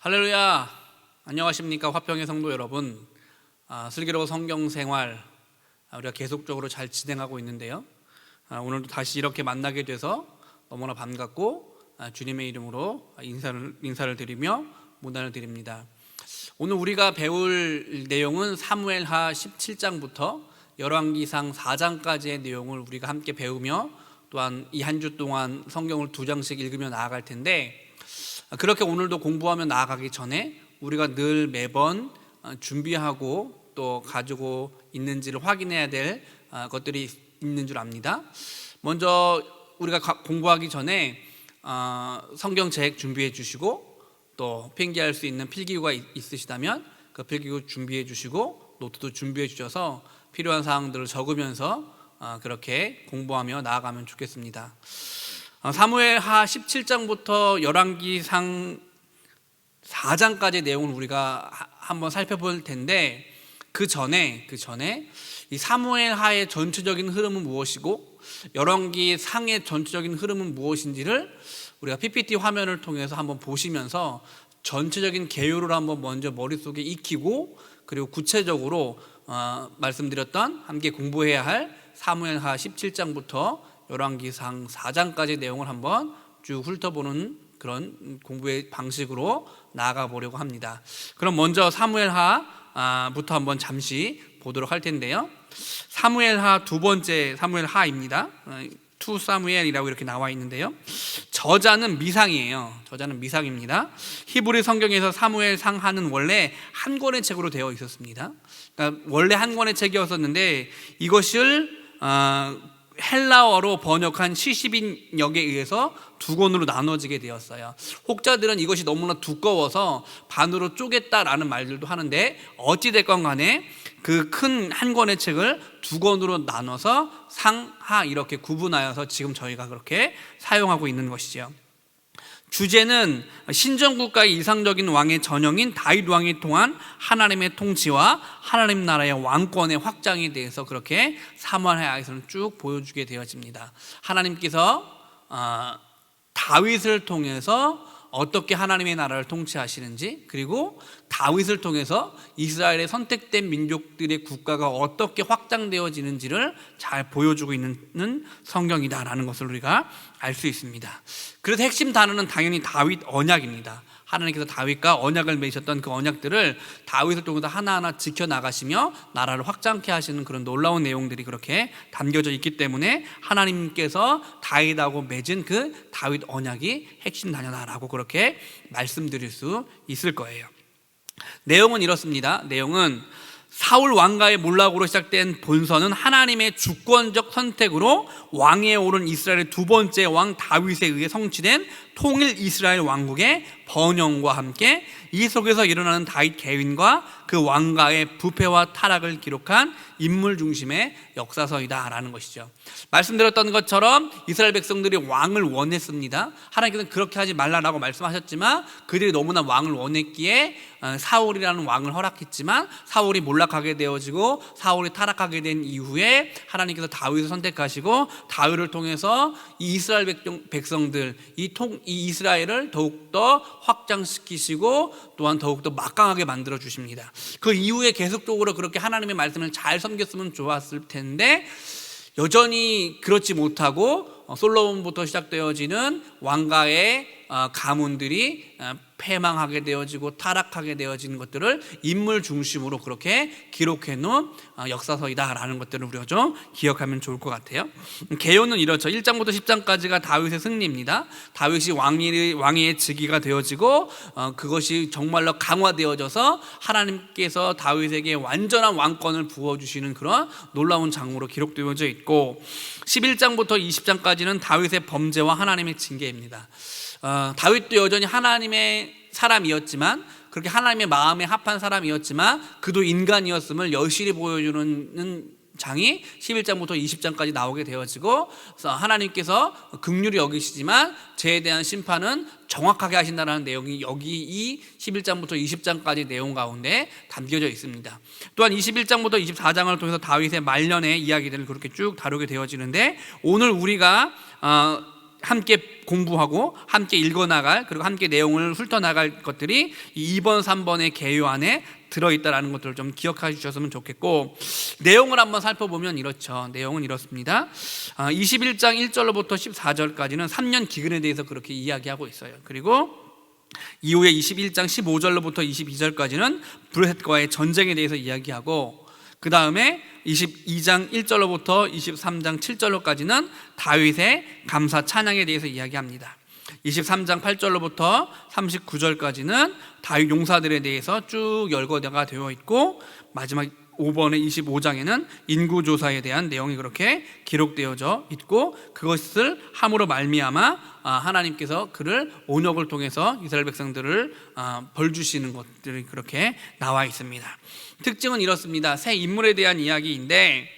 할렐루야. 안녕하십니까 화평의 성도 여러분. 슬기로운 성경생활 우리가 계속적으로 잘 진행하고 있는데요, 오늘도 다시 이렇게 만나게 돼서 너무나 반갑고 주님의 이름으로 인사를 드리며 문안을 드립니다. 오늘 우리가 배울 내용은 사무엘하 17장부터 열왕기상 4장까지의 내용을 우리가 함께 배우며, 또한 이 한 주 동안 성경을 2장씩 읽으며 나아갈 텐데, 그렇게 오늘도 공부하며 나아가기 전에 우리가 늘 매번 준비하고 또 가지고 있는지를 확인해야 될 것들이 있는 줄 압니다. 먼저 우리가 공부하기 전에 성경책 준비해 주시고, 또 필기할 수 있는 필기구가 있으시다면 그 필기구 준비해 주시고, 노트도 준비해 주셔서 필요한 사항들을 적으면서 그렇게 공부하며 나아가면 좋겠습니다. 사무엘하 17장부터 열왕기상 4장까지의 내용을 우리가 한번 살펴볼 텐데, 그 전에 이 사무엘하의 전체적인 흐름은 무엇이고 열왕기상의 전체적인 흐름은 무엇인지를 우리가 PPT 화면을 통해서 한번 보시면서 전체적인 개요를 한번 먼저 머릿속에 익히고, 그리고 구체적으로 말씀드렸던 함께 공부해야 할 사무엘하 17장부터 열왕기상 4장까지 내용을 한번 쭉 훑어보는 그런 공부의 방식으로 나아가 보려고 합니다. 그럼 먼저 사무엘하부터 한번 잠시 보도록 할 텐데요, 사무엘하 두 번째 사무엘하입니다. 2 사무엘이라고 이렇게 나와 있는데요, 저자는 미상이에요. 저자는 미상입니다. 히브리 성경에서 사무엘상하는 원래 한 권의 책으로 되어 있었습니다. 그러니까 원래 한 권의 책이었었는데 이것을 헬라어로 번역한 시시빈역에 의해서 두 권으로 나눠지게 되었어요. 혹자들은 이것이 너무나 두꺼워서 반으로 쪼갰다라는 말들도 하는데, 어찌됐건 간에 그 큰 한 권의 책을 두 권으로 나눠서 상하 이렇게 구분하여서 지금 저희가 그렇게 사용하고 있는 것이죠. 주제는 신정국가의 이상적인 왕의 전형인 다윗 왕이 통한 하나님의 통치와 하나님 나라의 왕권의 확장에 대해서 그렇게 사무엘하에서는 쭉 보여주게 되어집니다. 하나님께서 다윗을 통해서 어떻게 하나님의 나라를 통치하시는지, 그리고 다윗을 통해서 이스라엘의 선택된 민족들의 국가가 어떻게 확장되어지는지를 잘 보여주고 있는 성경이다라는 것을 우리가 알 수 있습니다. 그래서 핵심 단어는 당연히 다윗 언약입니다. 하나님께서 다윗과 언약을 맺으셨던 그 언약들을 다윗을 통해서 하나하나 지켜나가시며 나라를 확장케 하시는 그런 놀라운 내용들이 그렇게 담겨져 있기 때문에 하나님께서 다윗하고 맺은 그 다윗 언약이 핵심 단어다라고 그렇게 말씀드릴 수 있을 거예요. 내용은 이렇습니다. 내용은 사울 왕가의 몰락으로 시작된 본서는 하나님의 주권적 선택으로 왕위에 오른 이스라엘의 두 번째 왕 다윗에 의해 성취된 통일 이스라엘 왕국의 번영과 함께 이 속에서 일어나는 다윗 개인과 그 왕가의 부패와 타락을 기록한 인물 중심의 역사서이다라는 것이죠. 말씀드렸던 것처럼 이스라엘 백성들이 왕을 원했습니다. 하나님께서는 그렇게 하지 말라라고 말씀하셨지만 그들이 너무나 왕을 원했기에 사울이라는 왕을 허락했지만, 사울이 몰락하게 되어지고 사울이 타락하게 된 이후에 하나님께서 다윗을 선택하시고 다윗을 통해서 이 이스라엘 백성들, 이 이스라엘을 더욱더 확장시키시고 또한 더욱더 막강하게 만들어 주십니다. 그 이후에 계속적으로 그렇게 하나님의 말씀을 잘 섬겼으면 좋았을 텐데 여전히 그렇지 못하고 솔로몬부터 시작되어지는 왕가의 가문들이 패망하게 되어지고 타락하게 되어진 것들을 인물 중심으로 그렇게 기록해 놓은 역사서이다라는 것들을 우리가 좀 기억하면 좋을 것 같아요. 개요는 이렇죠. 1장부터 10장까지가 다윗의 승리입니다. 다윗이 왕위의 즉위가 되어지고 그것이 정말로 강화되어져서 하나님께서 다윗에게 완전한 왕권을 부어주시는 그런 놀라운 장으로 기록되어져 있고, 11장부터 20장까지는 다윗의 범죄와 하나님의 징계입니다. 다윗도 여전히 하나님의 사람이었지만, 그렇게 하나님의 마음에 합한 사람이었지만 그도 인간이었음을 여실히 보여주는 장이 11장부터 20장까지 나오게 되어지고, 하나님께서 긍휼히 여기시지만 죄에 대한 심판은 정확하게 하신다는 내용이 여기 이 11장부터 20장까지 내용 가운데 담겨져 있습니다. 또한 21장부터 24장을 통해서 다윗의 말년의 이야기들을 그렇게 쭉 다루게 되어지는데, 오늘 우리가 함께 공부하고 함께 읽어나갈, 그리고 함께 내용을 훑어나갈 것들이 이 2번, 3번의 개요 안에 들어있다는 것들을 좀 기억해 주셨으면 좋겠고, 내용을 한번 살펴보면 이렇죠. 내용은 이렇습니다. 21장 1절로부터 14절까지는 3년 기근에 대해서 그렇게 이야기하고 있어요. 그리고 이후에 21장 15절로부터 22절까지는 브렛과의 전쟁에 대해서 이야기하고, 그 다음에 22장 1절로부터 23장 7절로까지는 다윗의 감사 찬양에 대해서 이야기합니다. 23장 8절로부터 39절까지는 다윗 용사들에 대해서 쭉 열거가 되어 있고, 마지막 5번의 25장에는 인구조사에 대한 내용이 그렇게 기록되어져 있고, 그것을 함으로 말미암아 하나님께서 그를 온역을 통해서 이스라엘 백성들을 벌 주시는 것들이 그렇게 나와 있습니다. 특징은 이렇습니다. 새 인물에 대한 이야기인데,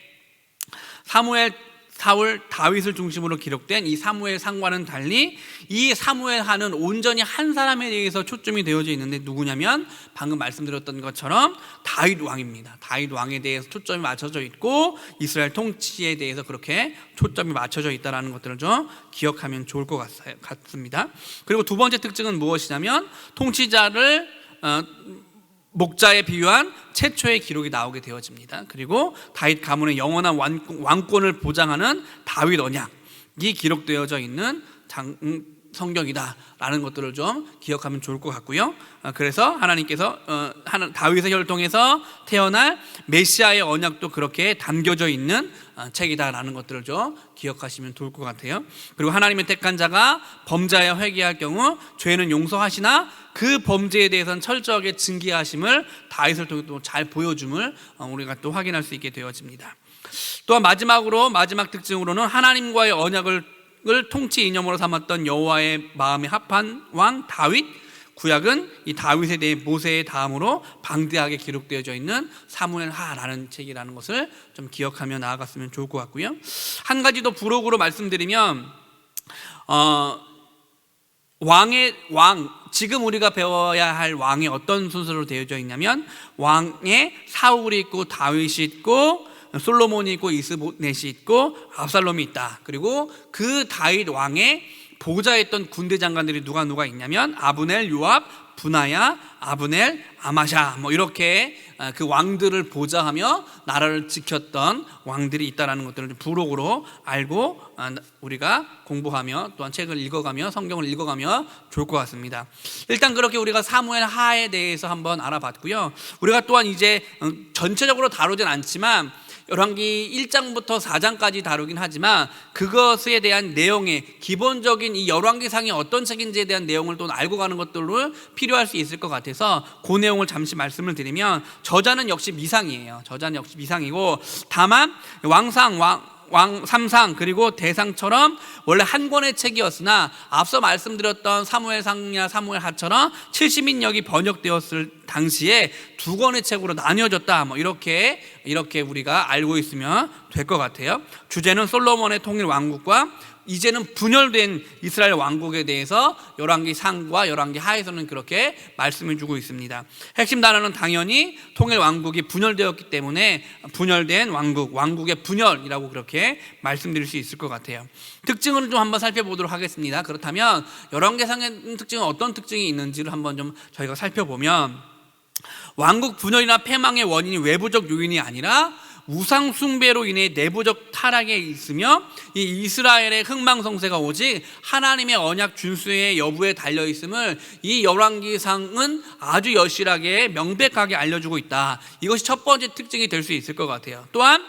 사무엘, 사울, 다윗을 중심으로 기록된 이 사무엘상과는 달리 이 사무엘하는 온전히 한 사람에 대해서 초점이 되어져 있는데, 누구냐면 방금 말씀드렸던 것처럼 다윗 왕입니다. 다윗 왕에 대해서 초점이 맞춰져 있고, 이스라엘 통치에 대해서 그렇게 초점이 맞춰져 있다는 것들을 좀 기억하면 좋을 것 같습니다. 그리고 두 번째 특징은 무엇이냐면, 통치자를 목자에 비유한 최초의 기록이 나오게 되어집니다. 그리고 다윗 가문의 영원한 왕권을 보장하는 다윗 언약이 기록되어져 있는 성경이다라는 것들을 좀 기억하면 좋을 것 같고요. 그래서 하나님께서 다윗의 혈통에서 태어날 메시아의 언약도 그렇게 담겨져 있는 책이다라는 것들을 좀 기억하시면 좋을 것 같아요. 그리고 하나님의 택한 자가 범죄하여 회개할 경우 죄는 용서하시나 그 범죄에 대해서는 철저하게 징계하심을 다윗을 통해 또 잘 보여줌을 우리가 또 확인할 수 있게 되어집니다. 또한 마지막 특징으로는 하나님과의 언약을 통치 이념으로 삼았던 여호와의 마음에 합한 왕 다윗, 구약은 이 다윗에 대해 모세의 다음으로 방대하게 기록되어져 있는 사무엘하라는 책이라는 것을 좀 기억하며 나아갔으면 좋을 것 같고요. 한 가지 더 부록으로 말씀드리면, 지금 우리가 배워야 할 왕이 어떤 순서로 되어져 있냐면, 왕에 사울이 있고 다윗이 있고 솔로몬이 있고 이스보넷이 있고 압살롬이 있다. 그리고 그 다윗 왕의 보좌에 있던 군대 장관들이 누가 있냐면 아브넬, 요압, 분하야, 아브넬, 아마샤, 이렇게 그 왕들을 보좌하며 나라를 지켰던 왕들이 있다는 것들을 부록으로 알고 우리가 공부하며 또한 책을 읽어가며 성경을 읽어가며 좋을 것 같습니다. 일단 그렇게 우리가 사무엘 하에 대해서 한번 알아봤고요. 우리가 또한 이제 전체적으로 다루진 않지만 열왕기 1장부터 4장까지 다루긴 하지만, 그것에 대한 내용의 기본적인 이 열왕기상이 어떤 책인지에 대한 내용을 또 알고 가는 것들로 필요할 수 있을 것 같아서 그 내용을 잠시 말씀을 드리면, 저자는 역시 미상이에요. 저자는 역시 미상이고, 다만 왕상, 삼상 그리고 대상처럼 원래 한 권의 책이었으나 앞서 말씀드렸던 사무엘상이나 사무엘하처럼 70인역이 번역되었을 당시에 두 권의 책으로 나뉘어졌다, 이렇게 우리가 알고 있으면 될 것 같아요. 주제는 솔로몬의 통일 왕국과 이제는 분열된 이스라엘 왕국에 대해서 열왕기 상과 열왕기 하에서는 그렇게 말씀해 주고 있습니다. 핵심 단어는 당연히 통일 왕국이 분열되었기 때문에 분열된 왕국의 분열이라고 그렇게 말씀드릴 수 있을 것 같아요. 특징을 좀 한번 살펴보도록 하겠습니다. 그렇다면 열왕기 상의 특징은 어떤 특징이 있는지를 한번 좀 저희가 살펴보면, 왕국 분열이나 패망의 원인이 외부적 요인이 아니라 우상 숭배로 인해 내부적 타락에 있으며, 이 이스라엘의 흥망성쇠가 오직 하나님의 언약 준수의 여부에 달려 있음을 이 열왕기상은 아주 여실하게 명백하게 알려주고 있다. 이것이 첫 번째 특징이 될 수 있을 것 같아요. 또한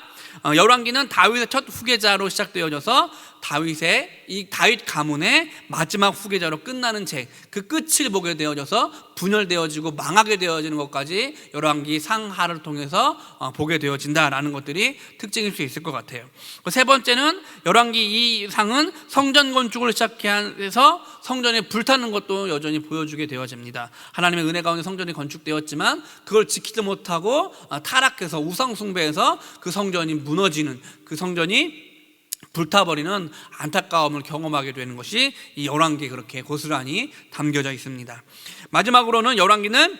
열왕기는 다윗의 첫 후계자로 시작되어져서 다윗 가문의 마지막 후계자로 끝나는 책, 그 끝을 보게 되어져서 분열되어지고 망하게 되어지는 것까지 열왕기 상하를 통해서 보게 되어진다라는 것들이 특징일 수 있을 것 같아요. 세 번째는 열왕기 이 상은 성전 건축을 시작해서 성전에 불타는 것도 여전히 보여주게 되어집니다. 하나님의 은혜 가운데 성전이 건축되었지만 그걸 지키지 못하고 타락해서 우상 숭배해서 그 성전이 무너지는, 그 성전이 불타버리는 안타까움을 경험하게 되는 것이 이 열왕기에 그렇게 고스란히 담겨져 있습니다. 마지막으로는 열왕기는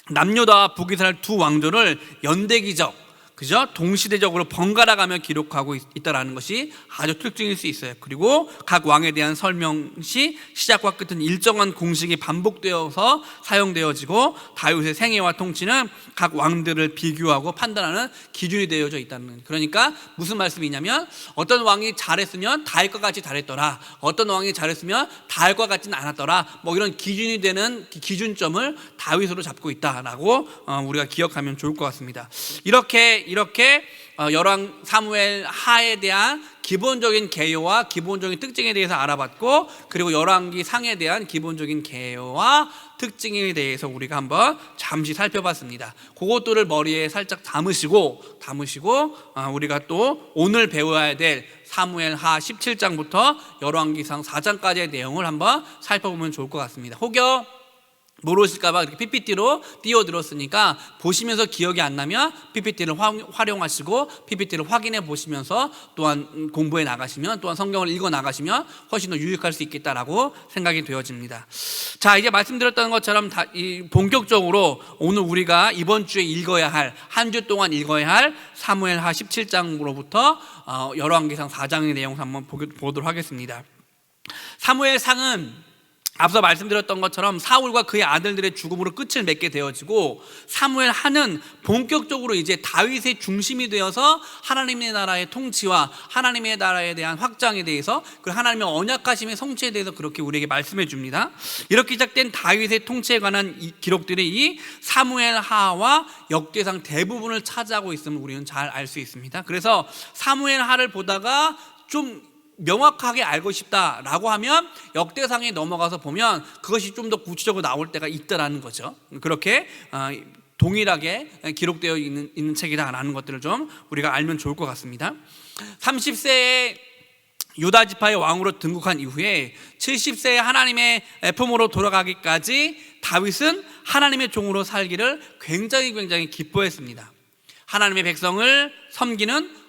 남유다와 북이스라엘 두 왕조를 연대기적, 그죠? 동시대적으로 번갈아가며 기록하고 있다라는 것이 아주 특징일 수 있어요. 그리고 각 왕에 대한 설명 시 시작과 끝은 일정한 공식이 반복되어서 사용되어지고 다윗의 생애와 통치는 각 왕들을 비교하고 판단하는 기준이 되어져 있다는 거예요. 그러니까 무슨 말씀이냐면 어떤 왕이 잘했으면 다윗과 같이 잘했더라, 어떤 왕이 잘했으면 다윗과 같지는 않았더라, 뭐 이런 기준이 되는 기준점을 다윗으로 잡고 있다라고 우리가 기억하면 좋을 것 같습니다. 이렇게 열왕 사무엘 하에 대한 기본적인 개요와 기본적인 특징에 대해서 알아봤고, 그리고 열왕기 상에 대한 기본적인 개요와 특징에 대해서 우리가 한번 잠시 살펴봤습니다. 그것들을 머리에 살짝 담으시고 우리가 또 오늘 배워야 될 사무엘 하 17장부터 열왕기상 4장까지의 내용을 한번 살펴보면 좋을 것 같습니다. 혹여 모르실까봐 이렇게 PPT로 띄워드렸으니까 보시면서 기억이 안 나면 PPT를 활용하시고 PPT를 확인해 보시면서 또한 공부해 나가시면, 또한 성경을 읽어 나가시면 훨씬 더 유익할 수 있겠다라고 생각이 되어집니다. 자, 이제 말씀드렸던 것처럼 본격적으로 오늘 우리가 이번 주에 읽어야 할, 한 주 동안 읽어야 할 사무엘 하 17장으로부터 열왕기상 4장의 내용 한번 보도록 하겠습니다. 사무엘 상은 앞서 말씀드렸던 것처럼 사울과 그의 아들들의 죽음으로 끝을 맺게 되어지고, 사무엘 하는 본격적으로 이제 다윗의 중심이 되어서 하나님의 나라의 통치와 하나님의 나라에 대한 확장에 대해서, 그리고 하나님의 언약하심의 성취에 대해서 그렇게 우리에게 말씀해 줍니다. 이렇게 시작된 다윗의 통치에 관한 이 기록들이 이 사무엘 하와 역대상 대부분을 차지하고 있음을 우리는 잘 알 수 있습니다. 그래서 사무엘 하를 보다가 좀 명확하게 알고 싶다라고 하면 역대상에 넘어가서 보면 그것이 좀 더 구체적으로 나올 때가 있다라는 거죠. 그렇게 동일하게 기록되어 있는 책이다라는 것들을 좀 우리가 알면 좋을 것 같습니다. 30세에 유다 지파의 왕으로 등극한 이후에 70세에 하나님의 품으로 돌아가기까지 다윗은 하나님의 종으로 살기를 굉장히 기뻐했습니다. 하나님의 백성을 섬기는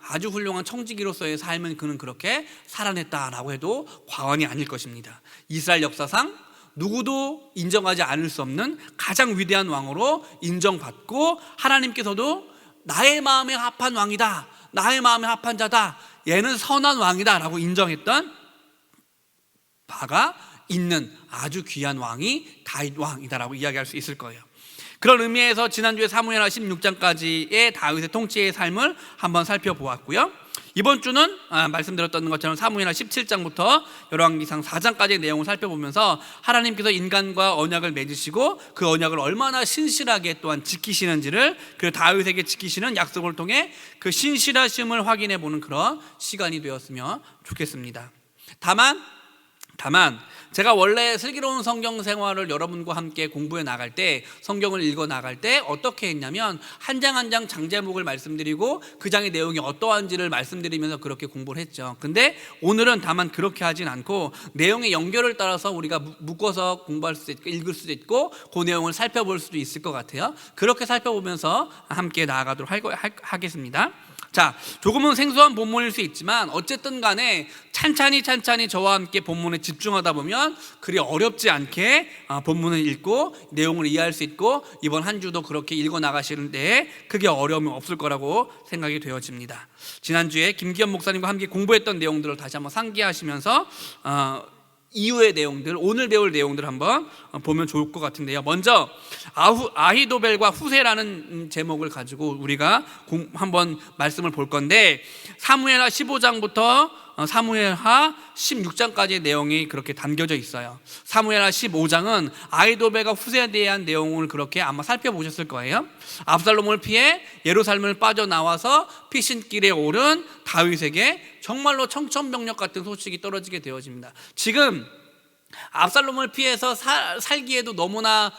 아주 훌륭한 청지기로서의 삶을 그는 그렇게 살아냈다라고 해도 과언이 아닐 것입니다. 이스라엘 역사상 누구도 인정하지 않을 수 없는 가장 위대한 왕으로 인정받고, 하나님께서도 나의 마음에 합한 왕이다, 나의 마음에 합한 자다, 얘는 선한 왕이다 라고 인정했던 바가 있는 아주 귀한 왕이 다윗 왕이다라고 이야기할 수 있을 거예요. 그런 의미에서 지난주에 사무엘하 16장까지의 다윗의 통치의 삶을 한번 살펴보았고요. 이번 주는 말씀드렸던 것처럼 사무엘하 17장부터 열왕기상 4장까지의 내용을 살펴보면서 하나님께서 인간과 언약을 맺으시고 그 언약을 얼마나 신실하게 또한 지키시는지를, 그 다윗에게 지키시는 약속을 통해 그 신실하심을 확인해 보는 그런 시간이 되었으면 좋겠습니다. 다만 제가 원래 슬기로운 성경 생활을 여러분과 함께 공부해 나갈 때, 성경을 읽어 나갈 때 어떻게 했냐면 한 장 한 장 장제목을 말씀드리고 그 장의 내용이 어떠한지를 말씀드리면서 그렇게 공부를 했죠. 근데 오늘은 다만 그렇게 하진 않고 하내용의 연결을 따라서 우리가 묶어서 공부할 수도 있고 읽을 수도 있고 그 내용을 살펴볼 수도 있을 것 같아요. 그렇게 살펴보면서 함께 나아가도록 하겠습니다. 자, 조금은 생소한 본문일 수 있지만 어쨌든 간에 찬찬히 저와 함께 본문에 집중하다 보면 그리 어렵지 않게 본문을 읽고 내용을 이해할 수 있고, 이번 한 주도 그렇게 읽어 나가시는데 크게 어려움이 없을 거라고 생각이 되어집니다. 지난주에 김기현 목사님과 함께 공부했던 내용들을 다시 한번 상기하시면서 이후의 내용들, 오늘 배울 내용들 한번 보면 좋을 것 같은데요. 먼저 아히도벨과 후세라는 제목을 가지고 우리가 한번 말씀을 볼 건데, 사무엘하 15장부터 사무엘하 16장까지의 내용이 그렇게 담겨져 있어요. 사무엘하 15장은 아히도벨과 후세에 대한 내용을 그렇게 아마 살펴보셨을 거예요. 압살롬을 피해 예루살렘을 빠져나와서 피신길에 오른 다윗에게 정말로 청천벽력 같은 소식이 떨어지게 되어집니다. 지금 압살롬을 피해서 살기에도 너무나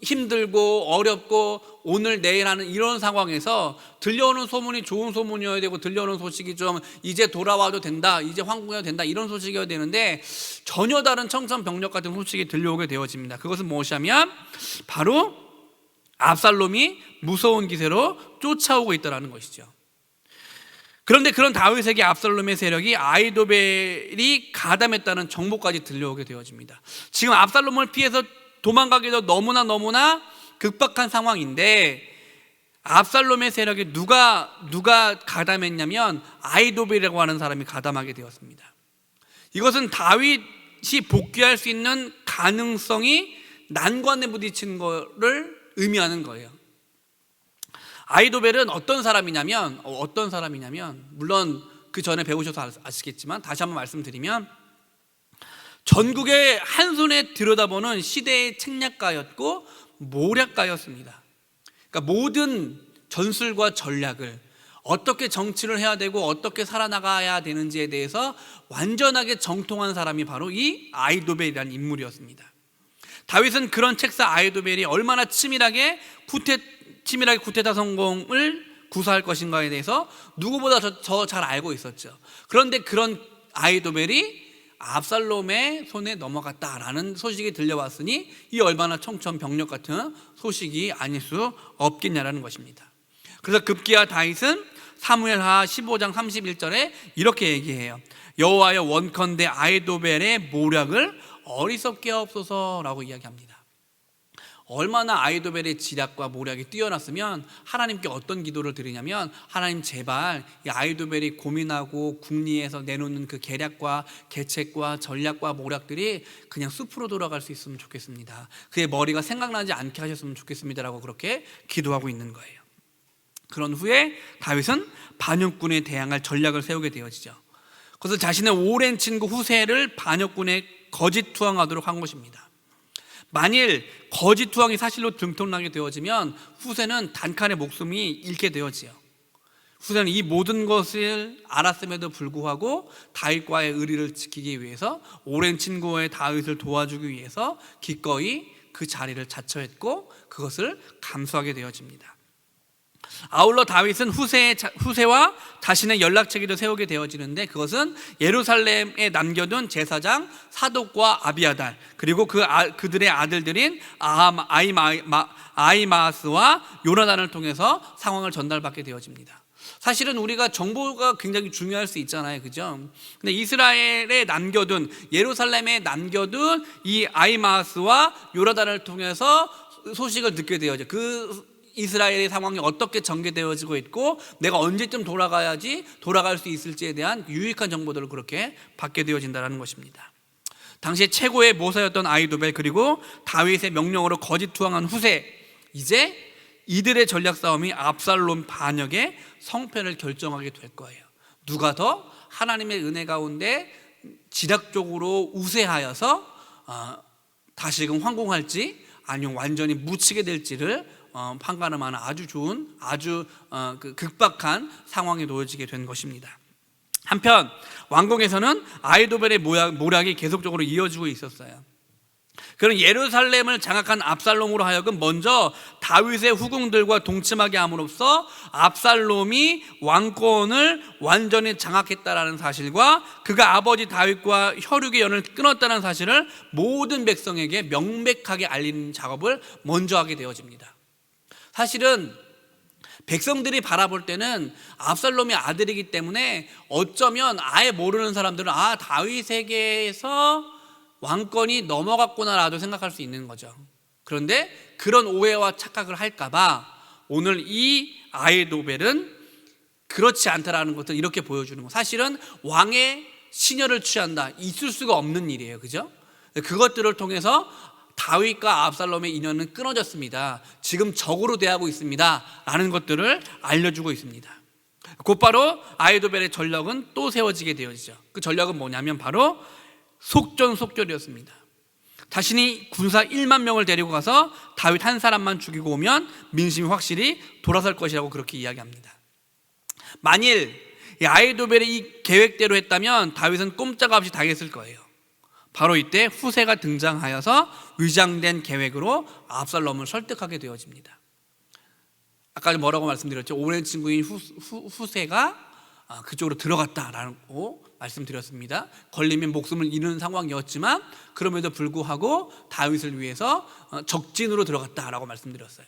힘들고 어렵고 오늘 내일 하는 이런 상황에서 들려오는 소문이 좋은 소문이어야 되고, 들려오는 소식이 좀 이제 돌아와도 된다, 이제 황궁해도 된다, 이런 소식이어야 되는데 전혀 다른 청천벽력 같은 소식이 들려오게 되어집니다. 그것은 무엇이냐면 바로 압살롬이 무서운 기세로 쫓아오고 있다는 것이죠. 그런데 그런 다윗에게 압살롬의 세력이 아히도벨이 가담했다는 정보까지 들려오게 되어집니다. 지금 압살롬을 피해서 도망가기도 너무나 극박한 상황인데 압살롬의 세력에 누가 가담했냐면 아히도벨이라고 하는 사람이 가담하게 되었습니다. 이것은 다윗이 복귀할 수 있는 가능성이 난관에 부딪힌 것을 의미하는 거예요. 아히도벨은 어떤 사람이냐면 물론 그 전에 배우셔서 아시겠지만 다시 한번 말씀드리면 전국의 한눈에 들여다보는 시대의 책략가였고 모략가였습니다. 그러니까 모든 전술과 전략을 어떻게 정치를 해야 되고 어떻게 살아나가야 되는지에 대해서 완전하게 정통한 사람이 바로 이 아히도벨이라는 인물이었습니다. 다윗은 그런 책사 아히도벨이 얼마나 치밀하게 쿠데타 성공을 구사할 것인가에 대해서 누구보다 더 잘 알고 있었죠. 그런데 그런 아히도벨이 압살롬의 손에 넘어갔다라는 소식이 들려왔으니 이 얼마나 청천벽력 같은 소식이 아닐 수 없겠냐라는 것입니다. 그래서 급기야 다윗은 사무엘하 15장 31절에 이렇게 얘기해요. 여호와여 원컨대 아히도벨의 모략을 어리석게 하옵소서라고 이야기합니다. 얼마나 아히도벨의 지략과 모략이 뛰어났으면 하나님께 어떤 기도를 드리냐면, 하나님 제발 이 아히도벨이 고민하고 궁리에서 내놓는 그 계략과 계책과 전략과 모략들이 그냥 숲으로 돌아갈 수 있으면 좋겠습니다. 그의 머리가 생각나지 않게 하셨으면 좋겠습니다라고 그렇게 기도하고 있는 거예요. 그런 후에 다윗은 반역군에 대항할 전략을 세우게 되어지죠. 그래서 자신의 오랜 친구 후세를 반역군에 거짓 투항하도록 한 것입니다. 만일 거짓 투항이 사실로 들통나게 되어지면 후세는 단칼에 목숨이 잃게 되어지요. 후세는 이 모든 것을 알았음에도 불구하고 다윗과의 의리를 지키기 위해서, 오랜 친구의 다윗을 도와주기 위해서 기꺼이 그 자리를 자처했고 그것을 감수하게 되어집니다. 아울러 다윗은 후세와 자신의 연락체계도 세우게 되어지는데, 그것은 예루살렘에 남겨둔 제사장 사독과 아비아달, 그리고 그들의 아들들인 아히마아스와 요나단을 통해서 상황을 전달받게 되어집니다. 사실은 우리가 정보가 굉장히 중요할 수 있잖아요, 그죠? 근데 이스라엘에 남겨둔, 예루살렘에 남겨둔 이 아히마아스와 요나단을 통해서 소식을 듣게 되어져. 그 이스라엘의 상황이 어떻게 전개되어지고 있고 내가 언제쯤 돌아갈 수 있을지에 대한 유익한 정보들을 그렇게 받게 되어진다는 것입니다. 당시에 최고의 모사였던 아히도벨, 그리고 다윗의 명령으로 거짓 투항한 후세, 이제 이들의 전략 싸움이 압살롬 반역의 성패를 결정하게 될 거예요. 누가 더 하나님의 은혜 가운데 지략적으로 우세하여서 다시금 황공할지 아니면 완전히 묻히게 될지를 판가름하는 아주 좋은, 극박한 상황에 놓여지게 된 것입니다. 한편 왕궁에서는 아히도벨의 모략이 계속적으로 이어지고 있었어요. 그런 예루살렘을 장악한 압살롬으로 하여금 먼저 다윗의 후궁들과 동침하게 함으로써 압살롬이 왕권을 완전히 장악했다라는 사실과 그가 아버지 다윗과 혈육의 연을 끊었다는 사실을 모든 백성에게 명백하게 알리는 작업을 먼저 하게 되어집니다. 사실은 백성들이 바라볼 때는 압살롬의 아들이기 때문에 어쩌면 아예 모르는 사람들은 다윗에게서 왕권이 넘어갔구나라도 생각할 수 있는 거죠. 그런데 그런 오해와 착각을 할까봐 오늘 이 아히도벨은 그렇지 않다라는 것을 이렇게 보여주는 거. 사실은 왕의 신여를 취한다, 있을 수가 없는 일이에요, 그죠? 그것들을 통해서 다윗과 압살롬의 인연은 끊어졌습니다. 지금 적으로 대하고 있습니다 라는 것들을 알려주고 있습니다. 곧바로 아히도벨의 전략은 또 세워지게 되어지죠. 그 전략은 뭐냐면 바로 속전속결이었습니다. 자신이 군사 1만 명을 데리고 가서 다윗 한 사람만 죽이고 오면 민심이 확실히 돌아설 것이라고 그렇게 이야기합니다. 만일 이 아히도벨의 이 계획대로 했다면 다윗은 꼼짝없이 당했을 거예요. 바로 이때 후세가 등장하여서 위장된 계획으로 압살롬을 설득하게 되어집니다. 아까 뭐라고 말씀드렸죠? 오랜 친구인 후세가 그쪽으로 들어갔다라고 말씀드렸습니다. 걸리면 목숨을 잃는 상황이었지만 그럼에도 불구하고 다윗을 위해서 적진으로 들어갔다라고 말씀드렸어요.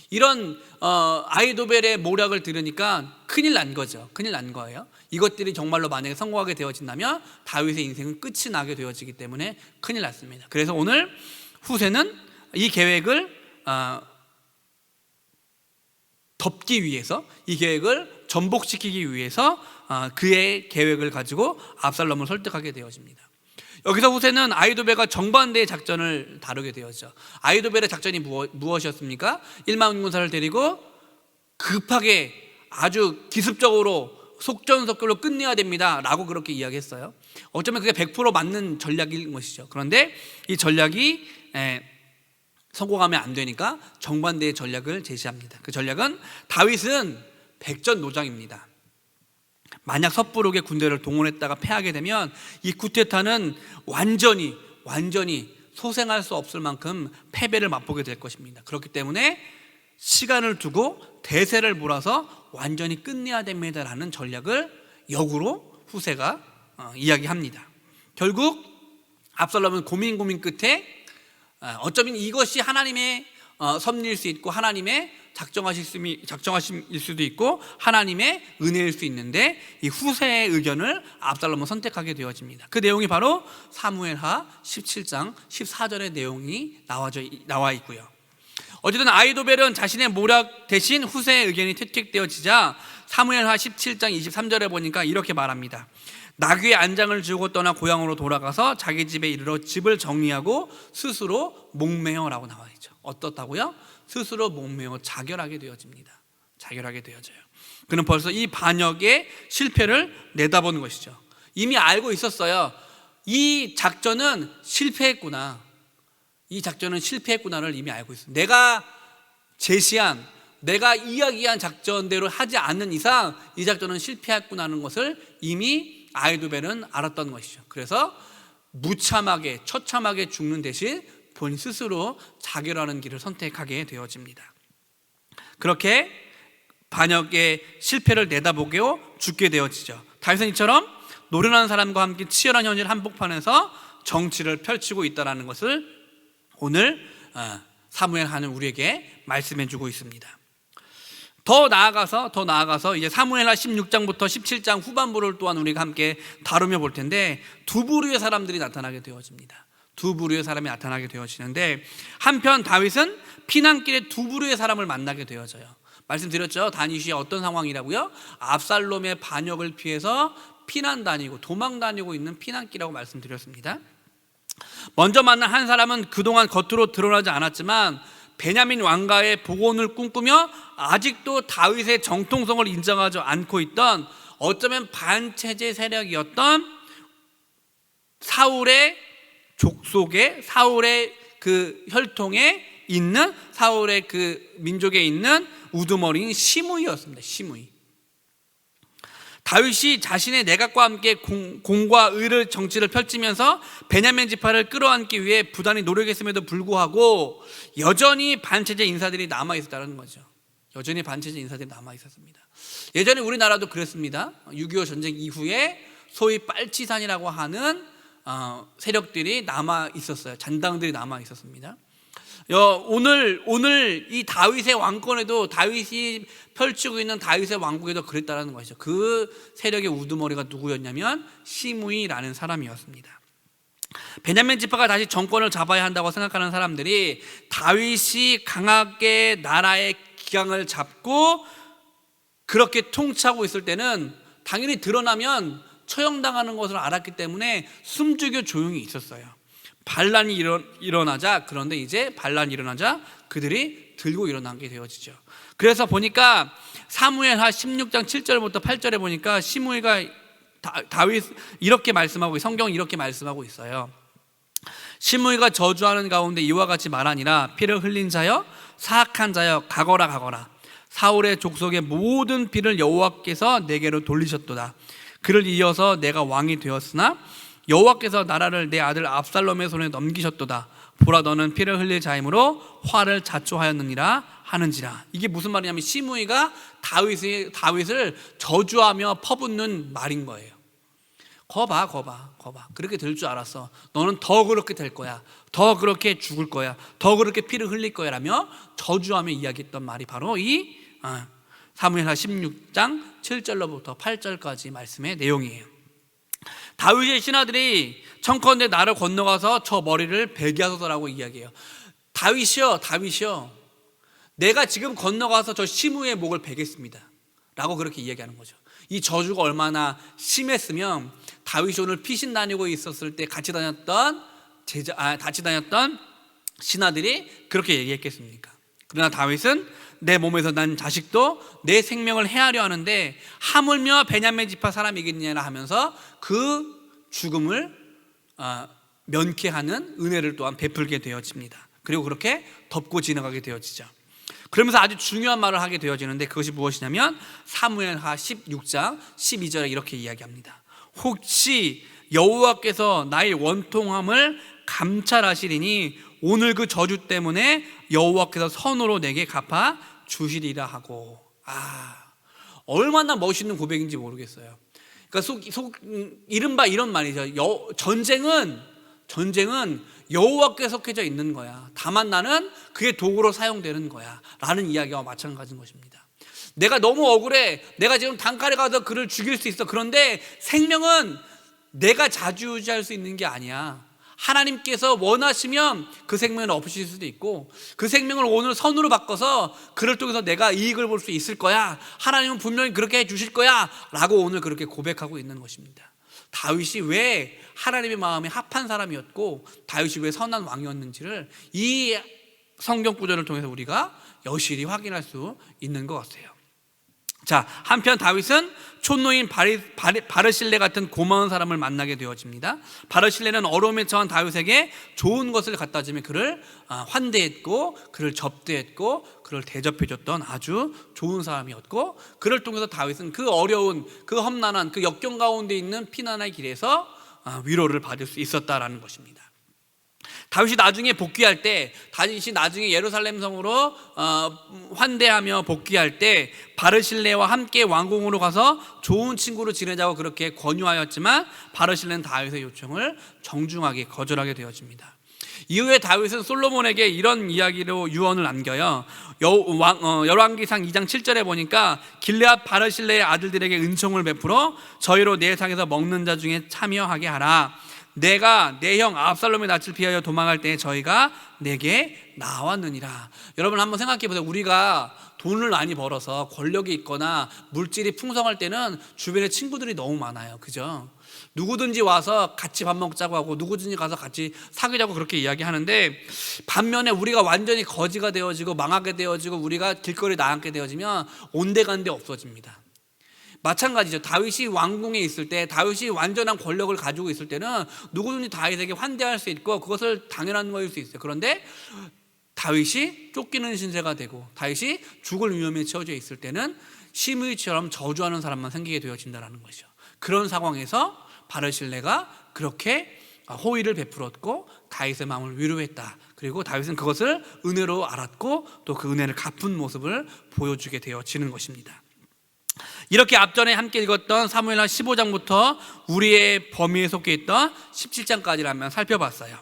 이런 아히도벨의 모략을 들으니까 큰일 난 거죠. 큰일 난 거예요. 이것들이 정말로 만약에 성공하게 되어진다면 다윗의 인생은 끝이 나게 되어지기 때문에 큰일 났습니다. 그래서 오늘 후세는 이 계획을 덮기 위해서, 이 계획을 전복시키기 위해서 그의 계획을 가지고 압살롬을 설득하게 되어집니다. 여기서 후세는 아히도벨과 정반대의 작전을 다루게 되었죠. 아히도벨의 작전이 무엇이었습니까? 1만 군사를 데리고 급하게 아주 기습적으로 속전속결로 끝내야 됩니다 라고 그렇게 이야기했어요. 어쩌면 그게 100% 맞는 전략인 것이죠. 그런데 이 전략이 성공하면 안 되니까 정반대의 전략을 제시합니다. 그 전략은 다윗은 백전노장입니다. 만약 섣부르게 군대를 동원했다가 패하게 되면 이 쿠데타는 완전히 소생할 수 없을 만큼 패배를 맛보게 될 것입니다. 그렇기 때문에 시간을 두고 대세를 몰아서 완전히 끝내야 됩니다라는 전략을 역으로 후세가 이야기합니다. 결국 압살롬은 고민 끝에 어쩌면 이것이 하나님의 섭리일 수 있고 하나님의 작정하심일 수도 있고 하나님의 은혜일 수 있는데 이 후세의 의견을 압살롬은 선택하게 되어집니다. 그 내용이 바로 사무엘하 17장 14절의 내용이 나와 있고요. 어쨌든 아히도벨은 자신의 모략 대신 후세의 의견이 채택되어지자 사무엘하 17장 23절에 보니까 이렇게 말합니다. 나귀의 안장을 주고 떠나 고향으로 돌아가서 자기 집에 이르러 집을 정리하고 스스로 목매어라고 나와 있죠. 어떻다고요? 스스로 목매어 자결하게 되어집니다. 자결하게 되어져요. 그는 벌써 이 반역의 실패를 내다보는 것이죠. 이미 알고 있었어요. 이 작전은 실패했구나. 이 작전은 실패했구나를 이미 알고 있어요. 내가 제시한, 내가 이야기한 작전대로 하지 않는 이상 이 작전은 실패했구나는 것을 이미 아히도벨은 알았던 것이죠. 그래서 무참하게 처참하게 죽는 대신 본인 스스로 자결하는 길을 선택하게 되어집니다. 그렇게 반역의 실패를 내다보게 죽게 되어지죠. 다윗은 이처럼 노련한 사람과 함께 치열한 현실 한복판에서 정치를 펼치고 있다는 것을 오늘 사무엘하는 우리에게 말씀해주고 있습니다. 더 나아가서 이제 사무엘하 16장부터 17장 후반부를 또한 우리가 함께 다루며 볼 텐데 두 부류의 사람들이 나타나게 되어집니다. 두 부류의 사람이 나타나게 되어지는데 한편 다윗은 피난길에 두 부류의 사람을 만나게 되어져요. 말씀드렸죠. 다윗이 어떤 상황이라고요? 압살롬의 반역을 피해서 피난 다니고 도망 다니고 있는 피난길이라고 말씀드렸습니다. 먼저 만난 한 사람은 그동안 겉으로 드러나지 않았지만 베냐민 왕가의 복원을 꿈꾸며 아직도 다윗의 정통성을 인정하지 않고 있던 어쩌면 반체제 세력이었던 사울의 족속에, 사울의 그 혈통에 있는, 사울의 그 민족에 있는 우두머리인 시므이였습니다. 시므이. 다윗이 자신의 내각과 함께 공과 의를 정치를 펼치면서 베냐민 지파를 끌어안기 위해 부단히 노력했음에도 불구하고 여전히 반체제 인사들이 남아 있었다는 거죠. 여전히 반체제 인사들이 남아 있었습니다. 예전에 우리나라도 그랬습니다. 6.25 전쟁 이후에 소위 빨치산이라고 하는 세력들이 남아 있었어요. 잔당들이 남아 있었습니다. 오늘 이 다윗의 왕권에도, 다윗이 펼치고 있는 다윗의 왕국에도 그랬다는 것이죠. 그 세력의 우두머리가 누구였냐면 시므이라는 사람이었습니다. 베냐민 지파가 다시 정권을 잡아야 한다고 생각하는 사람들이 다윗이 강하게 나라의 기강을 잡고 그렇게 통치하고 있을 때는 당연히 드러나면 처형당하는 것을 알았기 때문에 숨죽여 조용히 있었어요. 반란이 일어나자, 그런데 이제 반란이 일어나자 그들이 들고 일어나게 되어지죠. 그래서 보니까 사무엘하 16장 7절부터 8절에 보니까 시므이가 다윗 이렇게 말씀하고, 성경은 이렇게 말씀하고 있어요. 시므이가 저주하는 가운데 이와 같이 말하니라. 피를 흘린 자여, 사악한 자여, 가거라. 사울의 족속의 모든 피를 여호와께서 내게로 돌리셨도다. 그를 이어서 내가 왕이 되었으나 여호와께서 나라를 내 아들 압살롬의 손에 넘기셨도다. 보라, 너는 피를 흘릴 자이므로 화를 자초하였느니라 하는지라. 이게 무슨 말이냐면 시므이가 다윗을 저주하며 퍼붓는 말인 거예요. 거봐. 그렇게 될 줄 알았어. 너는 더 그렇게 될 거야. 더 그렇게 죽을 거야. 더 그렇게 피를 흘릴 거야 라며 저주하며 이야기했던 말이 바로 이 사무엘하 16장 7절로부터 8절까지 말씀의 내용이에요. 다윗의 신하들이 청컨대 나를 건너가서 저 머리를 베게 하소서라고 이야기해요. 다윗이요, 내가 지금 건너가서 저 시므의 목을 베겠습니다 라고 그렇게 이야기하는 거죠. 이 저주가 얼마나 심했으면 다윗이 오늘 피신 다니고 있었을 때 같이 다녔던 신하들이 그렇게 얘기했겠습니까? 그러나 다윗은 내 몸에서 난 자식도 내 생명을 해하려 하는데 하물며 베냐민 지파 사람이겠느냐 하면서 그 죽음을 면케하는 은혜를 또한 베풀게 되어집니다. 그리고 그렇게 덮고 지나가게 되어지죠. 그러면서 아주 중요한 말을 하게 되어지는데 그것이 무엇이냐면 사무엘하 16장 12절에 이렇게 이야기합니다. 혹시 여호와께서 나의 원통함을 감찰하시리니 오늘 그 저주 때문에 여호와께서 선으로 내게 갚아 주시리라 하고. 얼마나 멋있는 고백인지 모르겠어요. 그러니까 이른바 이런 말이죠. 전쟁은 여호와께 속해져 있는 거야. 다만 나는 그의 도구로 사용되는 거야 라는 이야기와 마찬가지인 것입니다. 내가 너무 억울해. 내가 지금 단칼에 가서 그를 죽일 수 있어. 그런데 생명은 내가 자주유지할 수 있는 게 아니야. 하나님께서 원하시면 그 생명을 없으실 수도 있고 그 생명을 오늘 선으로 바꿔서 그를 통해서 내가 이익을 볼 수 있을 거야. 하나님은 분명히 그렇게 해주실 거야 라고 오늘 그렇게 고백하고 있는 것입니다. 다윗이 왜 하나님의 마음에 합한 사람이었고 다윗이 왜 선한 왕이었는지를 이 성경 구절을 통해서 우리가 여실히 확인할 수 있는 것 같아요. 자, 한편 다윗은 촌노인 바르실레 같은 고마운 사람을 만나게 되어집니다. 바르실레는 어려움에 처한 다윗에게 좋은 것을 갖다 주며 그를 환대했고 그를 접대했고 그를 대접해줬던 아주 좋은 사람이었고 그를 통해서 다윗은 그 어려운 그 험난한 그 역경 가운데 있는 피난의 길에서 위로를 받을 수 있었다라는 것입니다. 다윗이 나중에 복귀할 때, 다윗이 나중에 예루살렘 성으로 환대하며 복귀할 때 바르실레와 함께 왕궁으로 가서 좋은 친구로 지내자고 그렇게 권유하였지만 바르실레는 다윗의 요청을 정중하게 거절하게 되어집니다. 이후에 다윗은 솔로몬에게 이런 이야기로 유언을 남겨요. 열왕기상 2장 7절에 보니까 길르앗 바르실레의 아들들에게 은총을 베풀어 저희로 내 상에서 먹는 자 중에 참여하게 하라. 내가 내 형 압살롬의 낯을 피하여 도망할 때 저희가 내게 나왔느니라. 여러분 한번 생각해 보세요. 우리가 돈을 많이 벌어서 권력이 있거나 물질이 풍성할 때는 주변에 친구들이 너무 많아요. 그죠? 누구든지 와서 같이 밥 먹자고 하고 누구든지 가서 같이 사귀자고 그렇게 이야기하는데 반면에 우리가 완전히 거지가 되어지고 망하게 되어지고 우리가 길거리에 나앉게 되어지면 온데간데 없어집니다. 마찬가지죠. 다윗이 왕궁에 있을 때, 다윗이 완전한 권력을 가지고 있을 때는 누구든지 다윗에게 환대할 수 있고 그것을 당연한 것일 수 있어요. 그런데 다윗이 쫓기는 신세가 되고 다윗이 죽을 위험에 처해져 있을 때는 시므이처럼 저주하는 사람만 생기게 되어진다는 것이죠. 그런 상황에서 바르실레가 그렇게 호의를 베풀었고 다윗의 마음을 위로했다. 그리고 다윗은 그것을 은혜로 알았고 또 그 은혜를 갚은 모습을 보여주게 되어지는 것입니다. 이렇게 앞전에 함께 읽었던 사무엘하 15장부터 우리의 범위에 속해 있던 17장까지를 한번 살펴봤어요.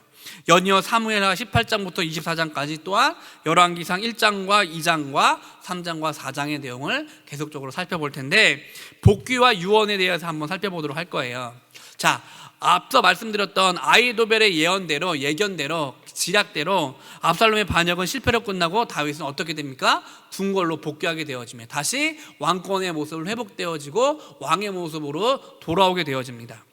연이어 사무엘하 18장부터 24장까지 또한 열왕기상 1장과 2장과 3장과 4장의 내용을 계속적으로 살펴볼 텐데 복귀와 유언에 대해서 한번 살펴보도록 할 거예요. 자, 앞서 말씀드렸던 아히도벨의 예견대로 지략대로 압살롬의 반역은 실패로 끝나고 다윗은 어떻게 됩니까? 궁궐로 복귀하게 되어지며 다시 왕권의 모습을 회복되어지고 왕의 모습으로 돌아오게 되어집니다.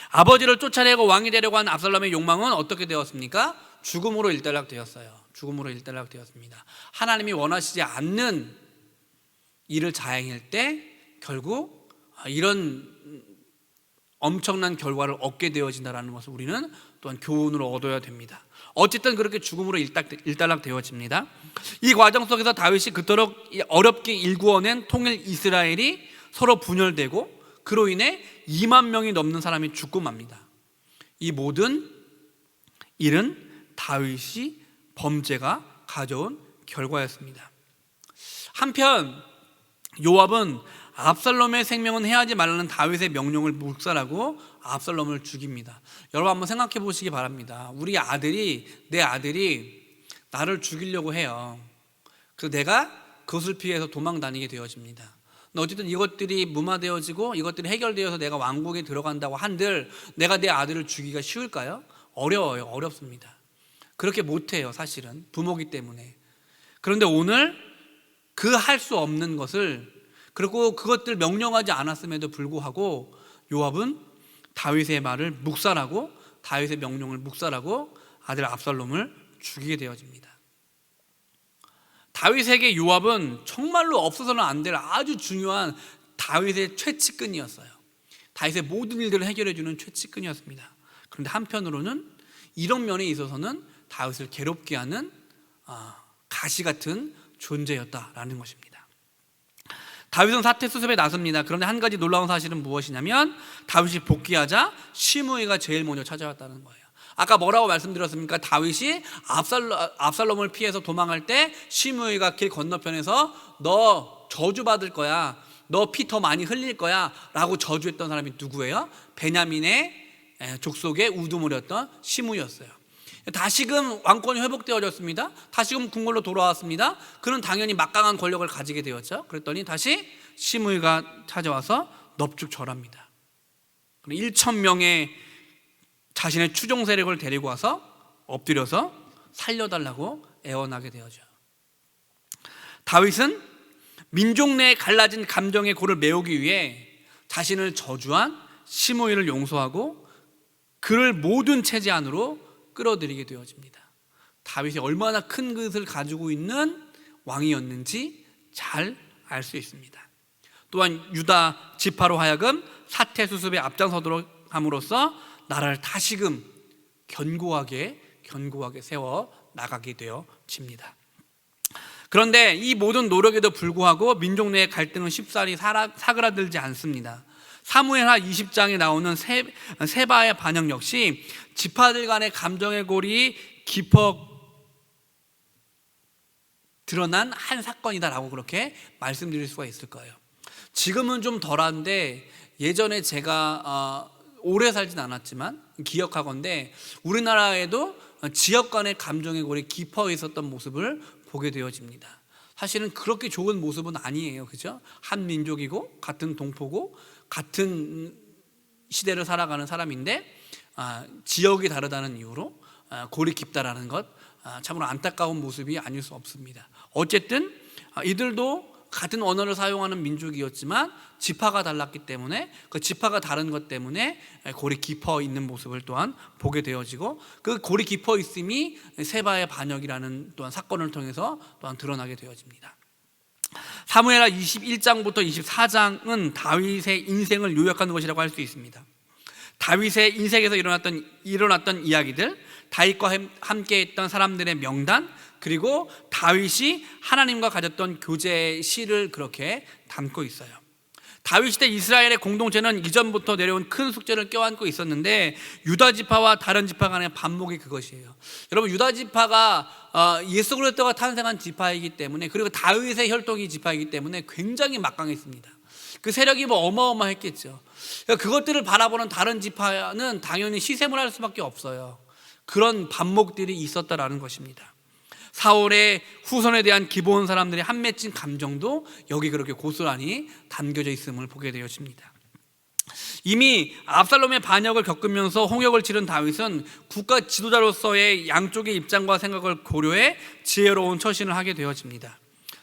아버지를 쫓아내고 왕이 되려고 한 압살롬의 욕망은 어떻게 되었습니까? 죽음으로 일단락되었어요. 죽음으로 일단락되었습니다. 하나님이 원하시지 않는 일을 자행할 때 결국 이런 엄청난 결과를 얻게 되어진다는 것을 우리는 또한 교훈으로 얻어야 됩니다. 어쨌든 그렇게 죽음으로 일단락되어집니다. 이 과정 속에서 다윗이 그토록 어렵게 일구어낸 통일 이스라엘이 서로 분열되고 그로 인해 2만 명이 넘는 사람이 죽고 맙니다. 이 모든 일은 다윗이 범죄가 가져온 결과였습니다. 한편 요압은 압살롬의 생명은 해하지 말라는 다윗의 명령을 묵살하고 압살롬을 죽입니다. 여러분 한번 생각해 보시기 바랍니다. 내 아들이 나를 죽이려고 해요. 그래서 내가 그것을 피해서 도망 다니게 되어집니다. 어쨌든 이것들이 무마되어지고 이것들이 해결되어서 내가 왕궁에 들어간다고 한들 내가 내 아들을 죽이기가 쉬울까요? 어려워요. 어렵습니다. 그렇게 못해요. 사실은 부모기 때문에. 그런데 오늘 그 할 수 없는 것을, 그리고 그것들 명령하지 않았음에도 불구하고 요압은 다윗의 말을 묵살하고 다윗의 명령을 묵살하고 아들 압살롬을 죽이게 되어집니다. 다윗에게 요압은 정말로 없어서는 안 될 아주 중요한 다윗의 최측근이었어요. 다윗의 모든 일들을 해결해주는 최측근이었습니다. 그런데 한편으로는 이런 면에 있어서는 다윗을 괴롭게 하는 가시 같은 존재였다라는 것입니다. 다윗은 사퇴 수습에 나섭니다. 그런데 한 가지 놀라운 사실은 무엇이냐면 다윗이 복귀하자 시므이가 제일 먼저 찾아왔다는 거예요. 아까 뭐라고 말씀드렸습니까? 다윗이 압살롬을 피해서 도망할 때 시므이가 길 건너편에서 너 저주받을 거야, 너 피 더 많이 흘릴 거야 라고 저주했던 사람이 누구예요? 베냐민의 족속의 우두머리였던 시므이였어요. 다시금 왕권이 회복되어졌습니다. 다시금 궁궐로 돌아왔습니다. 그는 당연히 막강한 권력을 가지게 되었죠. 그랬더니 다시 시므이가 찾아와서 넙죽 절합니다. 1,000명의 자신의 추종 세력을 데리고 와서 엎드려서 살려달라고 애원하게 되어져. 다윗은 민족 내에 갈라진 감정의 골을 메우기 위해 자신을 저주한 시므이를 용서하고 그를 모든 체제 안으로 끌어들이게 되어집니다. 다윗이 얼마나 큰 것을 가지고 있는 왕이었는지 잘 알 수 있습니다. 또한 유다 지파로 하여금 사퇴 수습에 앞장서도록 함으로써 나라를 다시금 견고하게 세워 나가게 되어집니다. 그런데 이 모든 노력에도 불구하고 민족 내의 갈등은 쉽사리 사그라들지 않습니다. 사무엘하 20장에 나오는 세바의 반역 역시 지파들 간의 감정의 골이 깊어 드러난 한 사건이다라고 그렇게 말씀드릴 수가 있을 거예요. 지금은 좀 덜한데 예전에 제가 오래 살진 않았지만 기억하건대 우리나라에도 지역 간의 감정의 골이 깊어 있었던 모습을 보게 되어집니다. 사실은 그렇게 좋은 모습은 아니에요. 그죠? 한 민족이고 같은 동포고 같은 시대를 살아가는 사람인데 지역이 다르다는 이유로 골이 깊다라는 것, 참으로 안타까운 모습이 아닐 수 없습니다. 어쨌든 이들도 같은 언어를 사용하는 민족이었지만 지파가 달랐기 때문에 그 지파가 다른 것 때문에 골이 깊어 있는 모습을 또한 보게 되어지고 그 골이 깊어 있음이 세바의 반역이라는 또한 사건을 통해서 또한 드러나게 되어집니다. 사무엘하 21장부터 24장은 다윗의 인생을 요약하는 것이라고 할 수 있습니다. 다윗의 인생에서 일어났던 이야기들, 다윗과 함께했던 사람들의 명단, 그리고 다윗이 하나님과 가졌던 교제의 시를 그렇게 담고 있어요. 다윗 시대 이스라엘의 공동체는 이전부터 내려온 큰 숙제를 껴안고 있었는데 유다 지파와 다른 지파 간의 반목이 그것이에요. 여러분, 유다 지파가 예수 그리스도가 탄생한 지파이기 때문에, 그리고 다윗의 혈통이 지파이기 때문에 굉장히 막강했습니다. 그 세력이 어마어마했겠죠. 그것들을 바라보는 다른 지파는 당연히 시샘을 할 수밖에 없어요. 그런 반목들이 있었다라는 것입니다. 사울의 후손에 대한 기본 사람들의 한 맺힌 감정도 여기 그렇게 고스란히 담겨져 있음을 보게 되어집니다. 이미 압살롬의 반역을 겪으면서 홍역을 치른 다윗은 국가 지도자로서의 양쪽의 입장과 생각을 고려해 지혜로운 처신을 하게 되어집니다.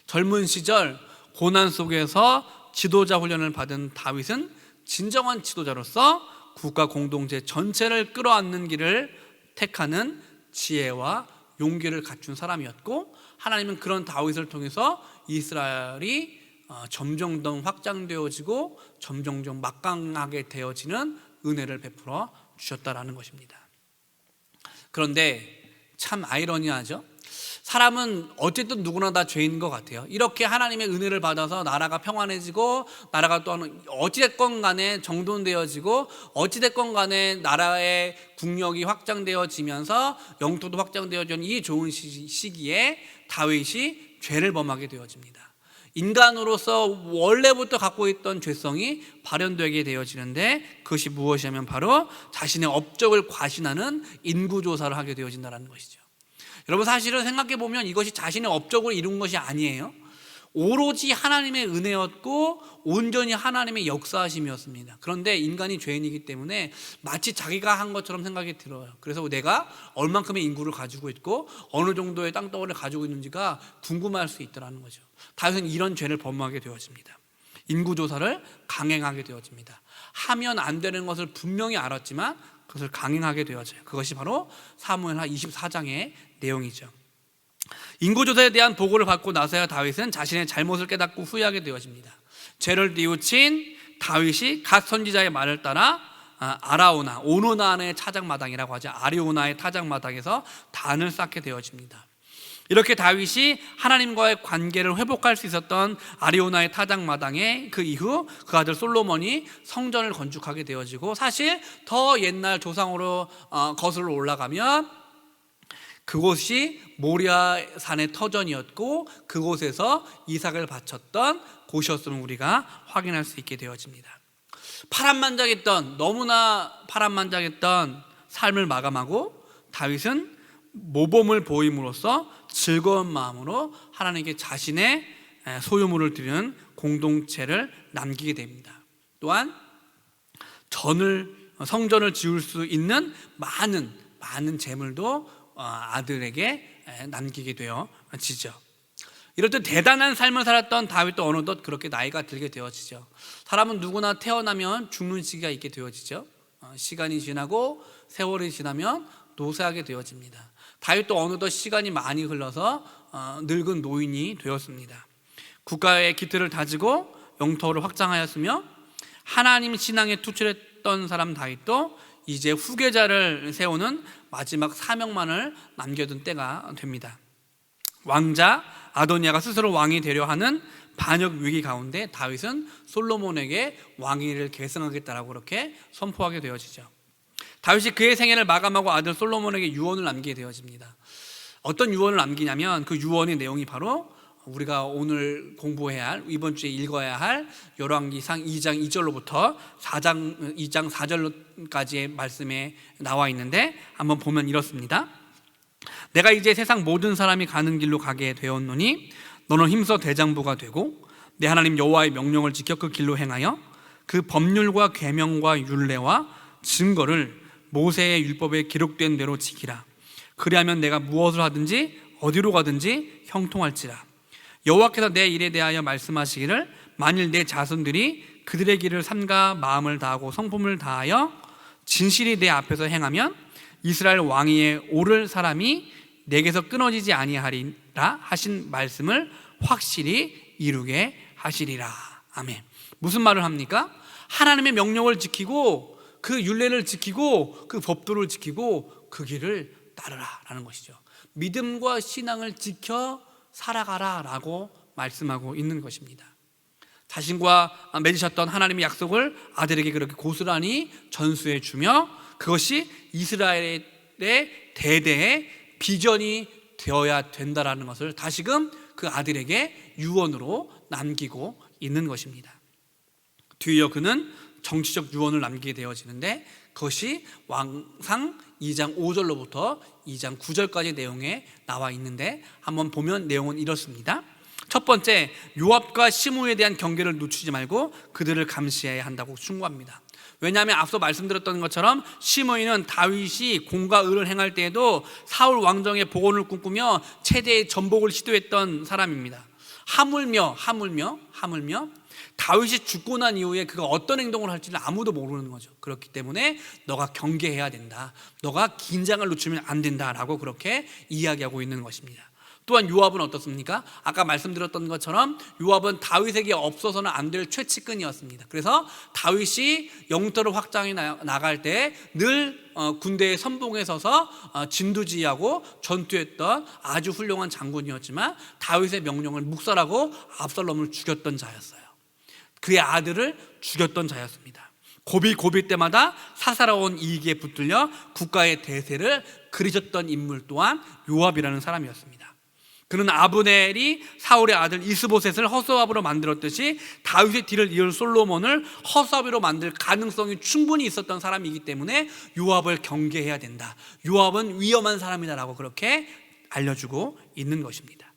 젊은 시절 고난 속에서 지도자 훈련을 받은 다윗은 진정한 지도자로서 국가 공동체 전체를 끌어안는 길을 택하는 지혜와 용기를 갖춘 사람이었고, 하나님은 그런 다윗을 통해서 이스라엘이 점점 더 확장되어지고 점점 막강하게 되어지는 은혜를 베풀어 주셨다라는 것입니다. 그런데 참 아이러니하죠. 사람은 어쨌든 누구나 다 죄인 것 같아요. 이렇게 하나님의 은혜를 받아서 나라가 평안해지고, 나라가 또한 어찌됐건 간에 정돈되어지고, 어찌됐건 간에 나라의 국력이 확장되어지면서 영토도 확장되어지는 이 좋은 시기에 다윗이 죄를 범하게 되어집니다. 인간으로서 원래부터 갖고 있던 죄성이 발현되게 되어지는데, 그것이 무엇이냐면 바로 자신의 업적을 과신하는 인구조사를 하게 되어진다는 것이죠. 여러분, 사실은 생각해 보면 이것이 자신의 업적을 이룬 것이 아니에요. 오로지 하나님의 은혜였고 온전히 하나님의 역사하심이었습니다. 그런데 인간이 죄인이기 때문에 마치 자기가 한 것처럼 생각이 들어요. 그래서 내가 얼만큼의 인구를 가지고 있고 어느 정도의 땅덩어리를 가지고 있는지가 궁금할 수 있다는 거죠. 다윗은 이런 죄를 범하게 되어집니다. 인구조사를 강행하게 되어집니다. 하면 안 되는 것을 분명히 알았지만 그것을 강행하게 되어져요. 그것이 바로 사무엘하 24장의 내용이죠. 인구조사에 대한 보고를 받고 나서야 다윗은 자신의 잘못을 깨닫고 후회하게 되어집니다. 죄를 뉘우친 다윗이 갓 선지자의 말을 따라 아라오나 오노나의 타작마당이라고 하죠. 아리오나의 타작마당에서 단을 쌓게 되어집니다. 이렇게 다윗이 하나님과의 관계를 회복할 수 있었던 아리오나의 타작마당에 그 이후 그 아들 솔로몬이 성전을 건축하게 되어지고, 사실 더 옛날 조상으로 거슬러 올라가면 그곳이 모리아산의 터전이었고 그곳에서 이삭을 바쳤던 곳이었음을 우리가 확인할 수 있게 되어집니다. 파란만장했던, 너무나 파란만장했던 삶을 마감하고 다윗은 모범을 보임으로써 즐거운 마음으로 하나님께 자신의 소유물을 드리는 공동체를 남기게 됩니다. 또한 성전을 지을 수 있는 많은 재물도 아들에게 남기게 되어지죠. 이렇듯 대단한 삶을 살았던 다윗도 어느덧 그렇게 나이가 들게 되어지죠. 사람은 누구나 태어나면 죽는 시기가 있게 되어지죠. 시간이 지나고 세월이 지나면 노쇠하게 되어집니다. 다윗도 어느덧 시간이 많이 흘러서 늙은 노인이 되었습니다. 국가의 기틀을 다지고 영토를 확장하였으며 하나님 신앙에 투철했던 사람 다윗도 이제 후계자를 세우는 마지막 사명만을 남겨둔 때가 됩니다. 왕자 아도니아가 스스로 왕이 되려 하는 반역 위기 가운데 다윗은 솔로몬에게 왕위를 계승하겠다라고 그렇게 선포하게 되어지죠. 다윗이 그의 생애를 마감하고 아들 솔로몬에게 유언을 남기게 되어집니다. 어떤 유언을 남기냐면 그 유언의 내용이 바로 우리가 오늘 공부해야 할, 이번 주에 읽어야 할 열왕기상 2장 2절로부터 2장 4절까지의 말씀에 나와 있는데, 한번 보면 이렇습니다. 내가 이제 세상 모든 사람이 가는 길로 가게 되었노니 너는 힘써 대장부가 되고 내 하나님 여호와의 명령을 지켜 그 길로 행하여 그 법률과 계명과 율례와 증거를 모세의 율법에 기록된 대로 지키라. 그리하면 내가 무엇을 하든지 어디로 가든지 형통할지라. 여호와께서 내 일에 대하여 말씀하시기를 만일 내 자손들이 그들의 길을 삼가 마음을 다하고 성품을 다하여 진실이 내 앞에서 행하면 이스라엘 왕위에 오를 사람이 내게서 끊어지지 아니하리라 하신 말씀을 확실히 이루게 하시리라. 아멘. 무슨 말을 합니까? 하나님의 명령을 지키고 그 율례를 지키고 그 법도를 지키고 그 길을 따르라 라는 것이죠. 믿음과 신앙을 지켜 살아가라 라고 말씀하고 있는 것입니다. 자신과 맺으셨던 하나님의 약속을 아들에게 그렇게 고스란히 전수해 주며 그것이 이스라엘의 대대의 비전이 되어야 된다라는 것을 다시금 그 아들에게 유언으로 남기고 있는 것입니다. 뒤이어 그는 정치적 유언을 남기게 되어지는데 그것이 왕상 2장 5절로부터 2장 9절까지 내용에 나와 있는데, 한번 보면 내용은 이렇습니다. 첫 번째, 요압과 시므에 대한 경계를 늦추지 말고 그들을 감시해야 한다고 충고합니다. 왜냐하면 앞서 말씀드렸던 것처럼 시므이는 다윗이 공과 의를 행할 때에도 사울 왕정의 복원을 꿈꾸며 최대의 전복을 시도했던 사람입니다. 하물며 다윗이 죽고 난 이후에 그가 어떤 행동을 할지를 아무도 모르는 거죠. 그렇기 때문에 너가 경계해야 된다, 너가 긴장을 늦추면 안 된다라고 그렇게 이야기하고 있는 것입니다. 또한 요압은 어떻습니까? 아까 말씀드렸던 것처럼 요압은 다윗에게 없어서는 안 될 최측근이었습니다. 그래서 다윗이 영토를 확장해 나갈 때 늘 군대의 선봉에 서서 진두지휘하고 전투했던 아주 훌륭한 장군이었지만 다윗의 명령을 묵살하고 압살롬을 죽였던 자였어요. 그의 아들을 죽였던 자였습니다. 고비 때마다 사사로운 이익에 붙들려 국가의 대세를 그리셨던 인물 또한 요압이라는 사람이었습니다. 그는 아브넬이 사울의 아들 이스보셋을 허수아비로 만들었듯이 다윗의 뒤를 이을 솔로몬을 허수아비로 만들 가능성이 충분히 있었던 사람이기 때문에 요압을 경계해야 된다, 요압은 위험한 사람이다라고 그렇게 알려주고 있는 것입니다.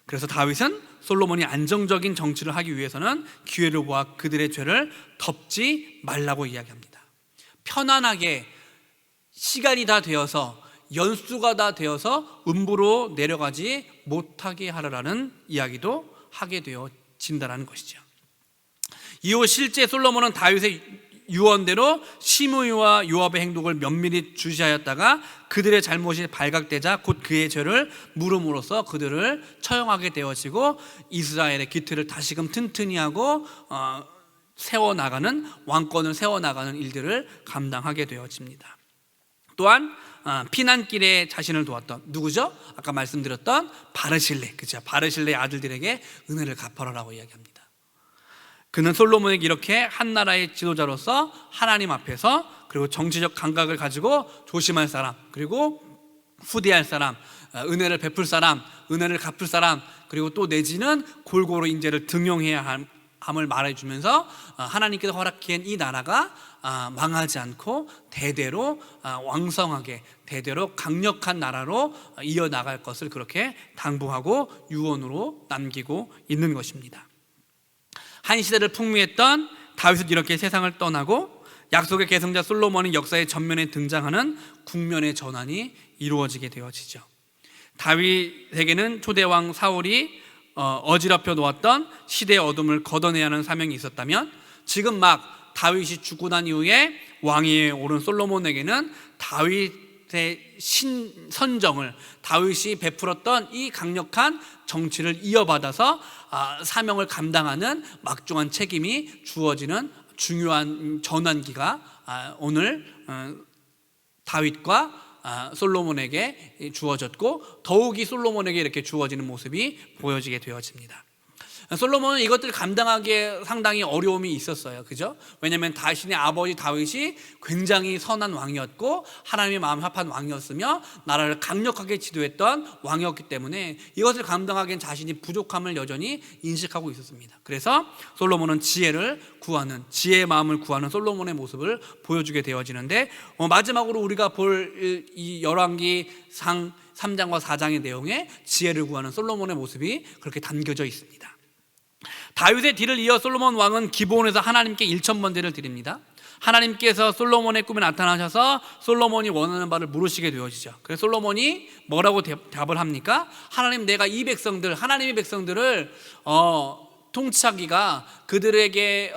그래서 다윗은 솔로몬이 안정적인 정치를 하기 위해서는 기회를 보아 그들의 죄를 덮지 말라고 이야기합니다. 편안하게 시간이 다 되어서 연수가 다 되어서 음부로 내려가지 못하게 하라는 이야기도 하게 되어진다는 것이죠. 이후 실제 솔로몬은 다윗의 유언대로 시므이와 요압의 행동을 면밀히 주시하였다가 그들의 잘못이 발각되자 곧 그의 죄를 물음으로써 그들을 처형하게 되어지고 이스라엘의 기틀을 다시금 튼튼히 하고 세워나가는, 왕권을 세워나가는 일들을 감당하게 되어집니다. 또한 피난길에 자신을 도왔던 누구죠? 아까 말씀드렸던 바르실레, 그죠? 바르실레의 아들들에게 은혜를 갚아라라고 이야기합니다. 그는 솔로몬에게 이렇게 한 나라의 지도자로서 하나님 앞에서, 그리고 정치적 감각을 가지고 조심할 사람, 그리고 후대할 사람, 은혜를 베풀 사람, 은혜를 갚을 사람, 그리고 또 내지는 골고루 인재를 등용해야 함을 말해주면서 하나님께서 허락한 이 나라가 망하지 않고 대대로 왕성하게, 대대로 강력한 나라로 이어나갈 것을 그렇게 당부하고 유언으로 남기고 있는 것입니다. 한 시대를 풍미했던 다윗은 이렇게 세상을 떠나고 약속의 계승자 솔로몬이 역사의 전면에 등장하는 국면의 전환이 이루어지게 되어지죠. 다윗에게는 초대왕 사울이 어지럽혀 놓았던 시대의 어둠을 걷어내야 하는 사명이 있었다면, 지금 막 다윗이 죽고 난 이후에 왕위에 오른 솔로몬에게는 다윗의 선정을, 다윗이 베풀었던 이 강력한 정치를 이어받아서 사명을 감당하는 막중한 책임이 주어지는 중요한 전환기가 오늘 다윗과 솔로몬에게 주어졌고, 더욱이 솔로몬에게 이렇게 주어지는 모습이 보여지게 되어집니다. 솔로몬은 이것들을 감당하기에 상당히 어려움이 있었어요. 그죠? 왜냐하면 자신의 아버지 다윗이 굉장히 선한 왕이었고 하나님의 마음 합한 왕이었으며 나라를 강력하게 지도했던 왕이었기 때문에 이것을 감당하기엔 자신이 부족함을 여전히 인식하고 있었습니다. 그래서 솔로몬은 지혜를 구하는, 지혜의 마음을 구하는 솔로몬의 모습을 보여주게 되어지는데, 마지막으로 우리가 볼 이 열왕기상 3장과 4장의 내용에 지혜를 구하는 솔로몬의 모습이 그렇게 담겨져 있습니다. 다윗의 뒤를 이어 솔로몬 왕은 기브온에서 하나님께 1,000번제를 드립니다. 하나님께서 솔로몬의 꿈에 나타나셔서 솔로몬이 원하는 바를 물으시게 되어지죠. 그래서 솔로몬이 뭐라고 답을 합니까? 하나님, 내가 이 백성들, 하나님의 백성들을 통치하기가, 그들에게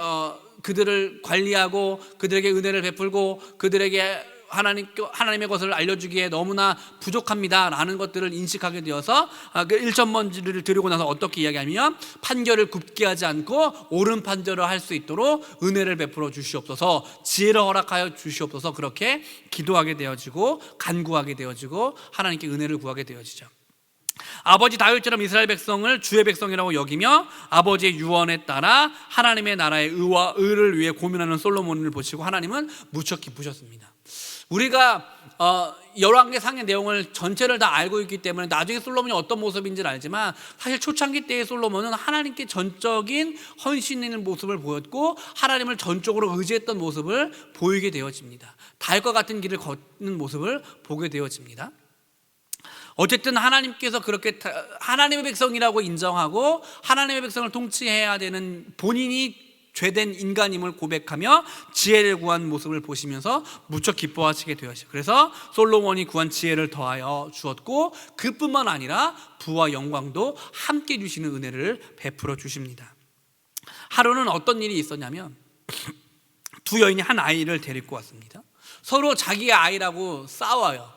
그들을 관리하고 그들에게 은혜를 베풀고 그들에게 하나님의 것을 알려주기에 너무나 부족합니다 라는 것들을 인식하게 되어서 그 1,000번제를 드리고 나서 어떻게 이야기하면, 판결을 굽게 하지 않고 옳은 판결을 할 수 있도록 은혜를 베풀어 주시옵소서, 지혜를 허락하여 주시옵소서, 그렇게 기도하게 되어지고 간구하게 되어지고 하나님께 은혜를 구하게 되어지죠. 아버지 다윗처럼 이스라엘 백성을 주의 백성이라고 여기며 아버지의 유언에 따라 하나님의 나라의 의와 의를 위해 고민하는 솔로몬을 보시고 하나님은 무척 기쁘셨습니다. 우리가 열왕기상의 내용을 전체를 다 알고 있기 때문에 나중에 솔로몬이 어떤 모습인지는 알지만, 사실 초창기 때의 솔로몬은 하나님께 전적인 헌신 있는 모습을 보였고 하나님을 전적으로 의지했던 모습을 보이게 되어집니다. 다윗과 같은 길을 걷는 모습을 보게 되어집니다. 어쨌든 하나님께서 그렇게 하나님의 백성이라고 인정하고 하나님의 백성을 통치해야 되는 본인이 죄된 인간임을 고백하며 지혜를 구한 모습을 보시면서 무척 기뻐하시게 되었어요. 그래서 솔로몬이 구한 지혜를 더하여 주었고, 그뿐만 아니라 부와 영광도 함께 주시는 은혜를 베풀어 주십니다. 하루는 어떤 일이 있었냐면, 두 여인이 한 아이를 데리고 왔습니다. 서로 자기의 아이라고 싸워요.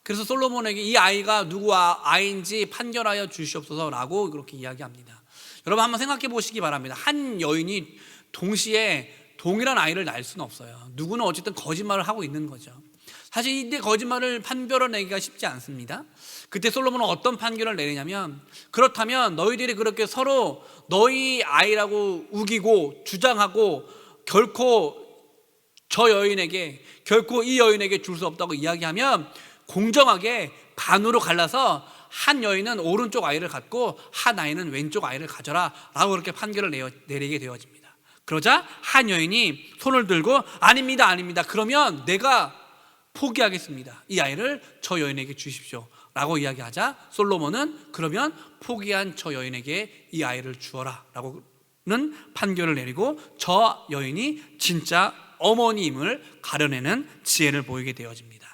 그래서 솔로몬에게 이 아이가 누구 아이인지 판결하여 주시옵소서라고 그렇게 이야기합니다. 여러분 한번 생각해 보시기 바랍니다. 한 여인이 동시에 동일한 아이를 낳을 수는 없어요. 누구는 어쨌든 거짓말을 하고 있는 거죠. 사실 이때 거짓말을 판별을 내기가 쉽지 않습니다. 그때 솔로몬은 어떤 판결을 내리냐면, 그렇다면 너희들이 그렇게 서로 너희 아이라고 우기고 주장하고 결코 저 여인에게, 결코 이 여인에게 줄 수 없다고 이야기하면 공정하게 반으로 갈라서 한 여인은 오른쪽 아이를 갖고 한 아이는 왼쪽 아이를 가져라 라고 그렇게 판결을 내리게 되어집니다. 그러자 한 여인이 손을 들고 아닙니다, 아닙니다. 그러면 내가 포기하겠습니다. 이 아이를 저 여인에게 주십시오 라고 이야기하자 솔로몬은 그러면 포기한 저 여인에게 이 아이를 주어라 라고는 판결을 내리고 저 여인이 진짜 어머니임을 가려내는 지혜를 보이게 되어집니다.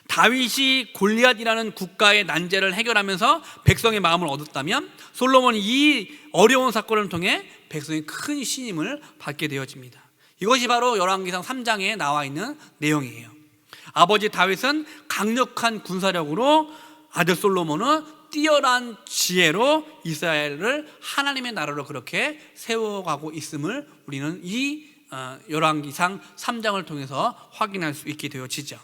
다윗이 골리앗이라는 국가의 난제를 해결하면서 백성의 마음을 얻었다면 솔로몬이 이 어려운 사건을 통해 백성의 큰 신임을 받게 되어집니다. 이것이 바로 열왕기상 3장에 나와 있는 내용이에요. 아버지 다윗은 강력한 군사력으로, 아들 솔로몬은 뛰어난 지혜로 이스라엘을 하나님의 나라로 그렇게 세워가고 있음을 우리는 이 열왕기상 3장을 통해서 확인할 수 있게 되어지죠.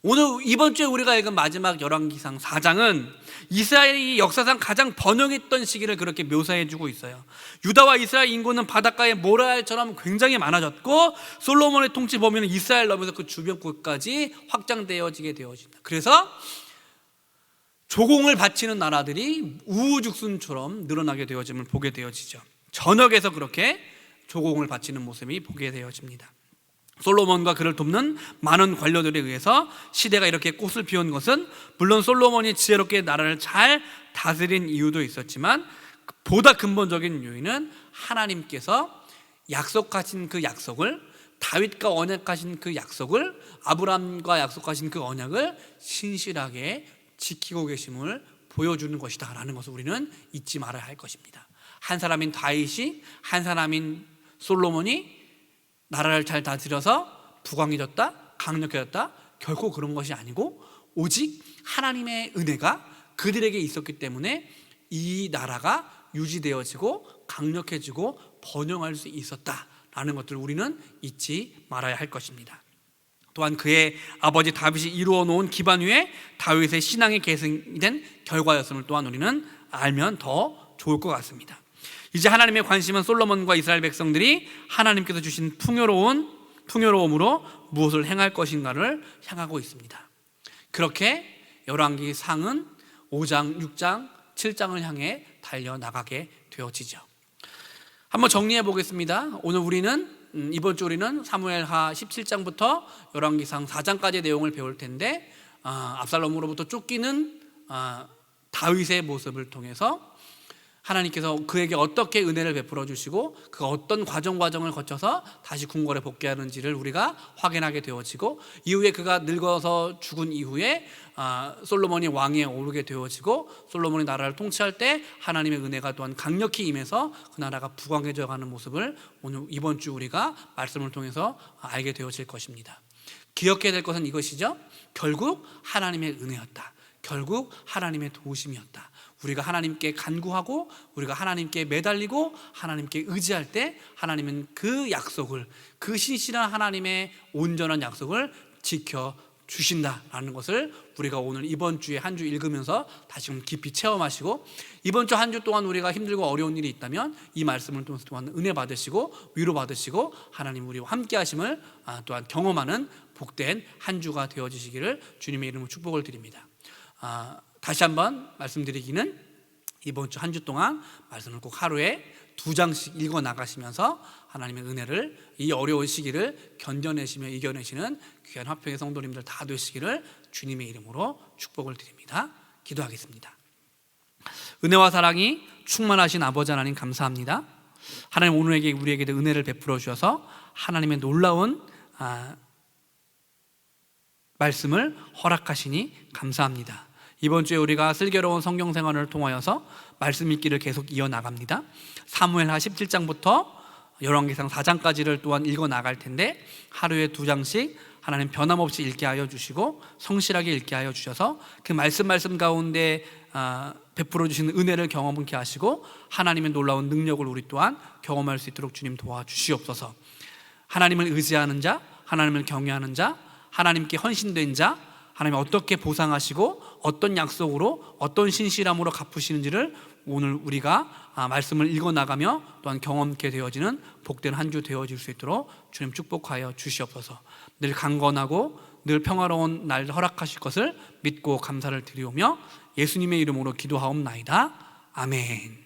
오늘 이번 주에 우리가 읽은 마지막 열왕기상 4장은 이스라엘이 역사상 가장 번영했던 시기를 그렇게 묘사해주고 있어요. 유다와 이스라엘 인구는 바닷가의 모래알처럼 굉장히 많아졌고 솔로몬의 통치 범위는 이스라엘 넘어서 그 주변국까지 확장되어지게 되어진다. 그래서 조공을 바치는 나라들이 우후죽순처럼 늘어나게 되어짐을 보게 되어지죠. 전역에서 그렇게 조공을 바치는 모습이 보게 되어집니다. 솔로몬과 그를 돕는 많은 관료들에 의해서 시대가 이렇게 꽃을 피운 것은 물론 솔로몬이 지혜롭게 나라를 잘 다스린 이유도 있었지만 보다 근본적인 요인은 하나님께서 약속하신 그 약속을, 다윗과 언약하신 그 약속을, 아브라함과 약속하신 그 언약을 신실하게 지키고 계심을 보여주는 것이다 라는 것을 우리는 잊지 말아야 할 것입니다. 한 사람인 다윗이, 한 사람인 솔로몬이 나라를 잘 다스려서 부강해졌다, 강력해졌다, 결코 그런 것이 아니고 오직 하나님의 은혜가 그들에게 있었기 때문에 이 나라가 유지되어지고 강력해지고 번영할 수 있었다라는 것들을 우리는 잊지 말아야 할 것입니다. 또한 그의 아버지 다윗이 이루어 놓은 기반 위에 다윗의 신앙이 계승된 결과였음을 또한 우리는 알면 더 좋을 것 같습니다. 이제 하나님의 관심은 솔로몬과 이스라엘 백성들이 하나님께서 주신 풍요로움으로 무엇을 행할 것인가를 향하고 있습니다. 그렇게 열왕기상은 5장, 6장, 7장을 향해 달려나가게 되어지죠. 한번 정리해 보겠습니다. 오늘 우리는 이번 주 우리는 사무엘하 17장부터 열왕기상 4장까지의 내용을 배울 텐데 압살롬으로부터 쫓기는 다윗의 모습을 통해서 하나님께서 그에게 어떻게 은혜를 베풀어 주시고 그 어떤 과정을 거쳐서 다시 궁궐에 복귀하는지를 우리가 확인하게 되어지고 이후에 그가 늙어서 죽은 이후에 솔로몬이 왕위에 오르게 되어지고 솔로몬이 나라를 통치할 때 하나님의 은혜가 또한 강력히 임해서 그 나라가 부강해져 가는 모습을 오늘 이번 주 우리가 말씀을 통해서 알게 되어질 것입니다. 기억해야 될 것은 이것이죠. 결국 하나님의 은혜였다. 결국 하나님의 도우심이었다. 우리가 하나님께 간구하고 우리가 하나님께 매달리고 하나님께 의지할 때 하나님은 그 약속을, 그 신실한 하나님의 온전한 약속을 지켜주신다라는 것을 우리가 오늘 이번 주에 한 주 읽으면서 다시금 깊이 체험하시고 이번 주 한 주 동안 우리가 힘들고 어려운 일이 있다면 이 말씀을 통해서 또한 은혜 받으시고 위로 받으시고 하나님 우리와 함께 하심을 또한 경험하는 복된 한 주가 되어지시기를 주님의 이름으로 축복을 드립니다. 다시 한번 말씀드리기는 이번 주 한 주 동안 말씀을 꼭 하루에 2장씩 읽어 나가시면서 하나님의 은혜를 이 어려운 시기를 견뎌내시며 이겨내시는 귀한 화평의 성도님들 다 되시기를 주님의 이름으로 축복을 드립니다. 기도하겠습니다. 은혜와 사랑이 충만하신 아버지 하나님 감사합니다. 하나님 오늘에게 우리에게 은혜를 베풀어 주셔서 하나님의 놀라운 말씀을 허락하시니 감사합니다. 이번 주에 우리가 슬기로운 성경 생활을 통하여서 말씀 읽기를 계속 이어나갑니다. 사무엘하 17장부터 열왕기상 4장까지를 또한 읽어 나갈 텐데 하루에 2장씩 하나님 변함없이 읽게 하여 주시고 성실하게 읽게 하여 주셔서 그 말씀 가운데 베풀어 주시는 은혜를 경험케 하시고 하나님의 놀라운 능력을 우리 또한 경험할 수 있도록 주님 도와주시옵소서. 하나님을 의지하는 자, 하나님을 경외하는 자, 하나님께 헌신된 자, 하나님 어떻게 보상하시고 어떤 약속으로 어떤 신실함으로 갚으시는지를 오늘 우리가 말씀을 읽어나가며 또한 경험케 되어지는 복된 한 주 되어질 수 있도록 주님 축복하여 주시옵소서. 늘 강건하고 늘 평화로운 날 허락하실 것을 믿고 감사를 드리오며 예수님의 이름으로 기도하옵나이다. 아멘.